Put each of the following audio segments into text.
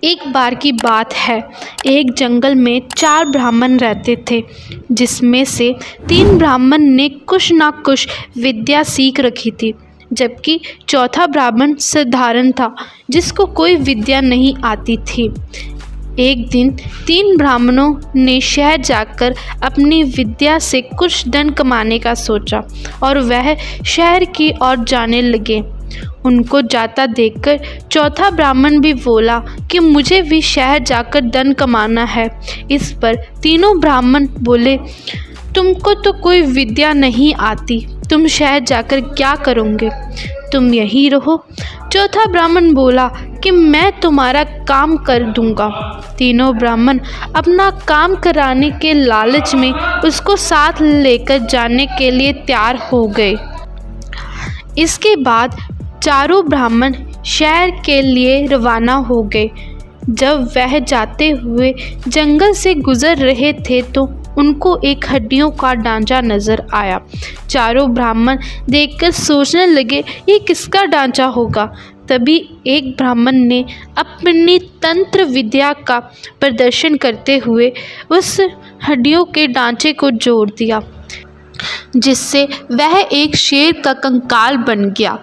एक बार की बात है, एक जंगल में 4 ब्राह्मण रहते थे, जिसमें से 3 ब्राह्मण ने कुछ ना कुछ विद्या सीख रखी थी, जबकि चौथा ब्राह्मण साधारण था, जिसको कोई विद्या नहीं आती थी। एक दिन 3 ब्राह्मणों ने शहर जाकर अपनी विद्या से कुछ धन कमाने का सोचा और वह शहर की ओर जाने लगे। उनको जाता देखकर चौथा ब्राह्मण भी बोला कि मुझे भी शहर जाकर धन कमाना है। इस पर तीनों ब्राह्मण बोले, तुमको तो कोई विद्या नहीं आती, तुम शहर जाकर क्या करोगे, तुम यहीं रहो। चौथा ब्राह्मण बोला कि मैं तुम्हारा काम कर दूंगा। तीनों ब्राह्मण अपना काम कराने के लालच में उसको साथ लेकर जाने के लिए तैयार हो गए। इसके बाद चारों ब्राह्मण शहर के लिए रवाना हो गए। जब वह जाते हुए जंगल से गुजर रहे थे तो उनको एक हड्डियों का ढांचा नजर आया। चारों ब्राह्मण देखकर सोचने लगे, ये किसका ढांचा होगा। तभी एक ब्राह्मण ने अपनी तंत्र विद्या का प्रदर्शन करते हुए उस हड्डियों के ढांचे को जोड़ दिया, जिससे वह एक शेर का कंकाल बन गया।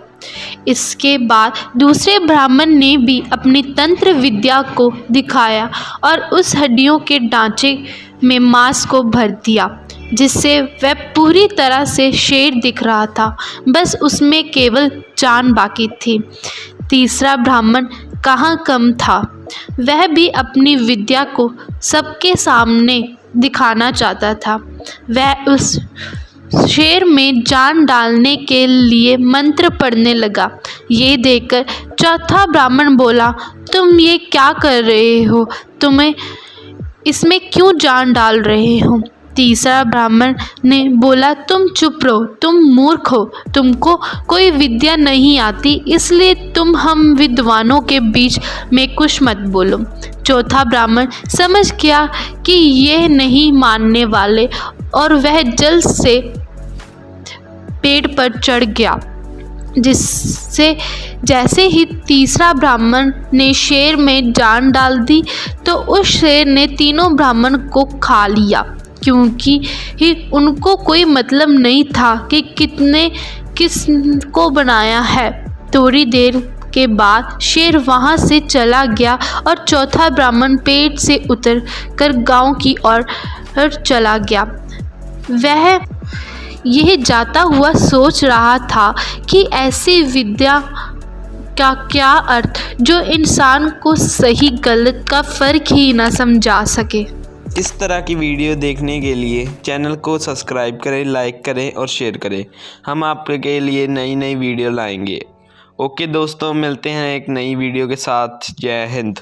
इसके बाद दूसरे ब्राह्मण ने भी अपनी तंत्र विद्या को दिखाया और उस हड्डियों के ढांचे में मांस को भर दिया, जिससे वह पूरी तरह से शेर दिख रहा था, बस उसमें केवल जान बाकी थी। तीसरा ब्राह्मण कहाँ कम था, वह भी अपनी विद्या को सबके सामने दिखाना चाहता था। वह उस शेर में जान डालने के लिए मंत्र पढ़ने लगा। ये देखकर चौथा ब्राह्मण बोला, तुम ये क्या कर रहे हो, तुम्हें इसमें क्यों जान डाल रहे हो। तीसरा ब्राह्मण ने बोला, तुम चुप रहो, तुम मूर्ख हो, तुमको कोई विद्या नहीं आती, इसलिए तुम हम विद्वानों के बीच में कुछ मत बोलो। चौथा ब्राह्मण समझ गया कि ये नहीं मानने वाले और वह जल्द से पेड़ पर चढ़ गया, जिससे जैसे ही तीसरा ब्राह्मण ने शेर में जान डाल दी तो उस शेर ने तीनों ब्राह्मण को खा लिया, क्योंकि ही उनको कोई मतलब नहीं था कि किसको बनाया है। थोड़ी देर के बाद शेर वहाँ से चला गया और चौथा ब्राह्मण पेड़ से उतर कर गाँव की ओर चला गया। वह यह जाता हुआ सोच रहा था कि ऐसी विद्या का क्या अर्थ जो इंसान को सही गलत का फ़र्क ही ना समझा सके। इस तरह की वीडियो देखने के लिए चैनल को सब्सक्राइब करें, लाइक करें और शेयर करें। हम आपके लिए नई नई वीडियो लाएंगे। ओके दोस्तों, मिलते हैं एक नई वीडियो के साथ। जय हिंद।